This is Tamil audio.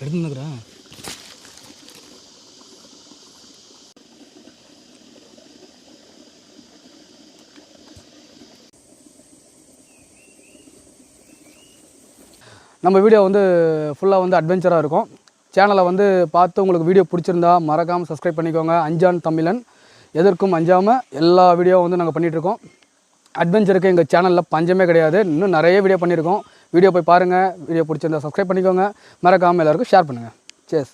எடுத்துக்கிறேன். நம்ம வீடியோ வந்து ஃபுல்லாக வந்து அட்வென்ச்சராக இருக்கும். சேனலை வந்து பார்த்து உங்களுக்கு வீடியோ பிடிச்சிருந்தா மறக்காமல் சப்ஸ்கிரைப் பண்ணிக்கோங்க. அஞ்சான் தமிழன், எதற்கும் அஞ்சாமல் எல்லா வீடியோவும் வந்து நாங்கள் பண்ணிகிட்ருக்கோம். அட்வென்ச்சருக்கு எங்கள் சேனலில் பஞ்சமே கிடையாது. இன்னும் நிறைய வீடியோ பண்ணியிருக்கோம். வீடியோ போய் பாருங்கள். வீடியோ பிடிச்சிருந்தா சப்ஸ்கிரைப் பண்ணிக்கோங்க. மறக்காமல் எல்லாருக்கும் ஷேர் பண்ணுங்கள். சேஸ்.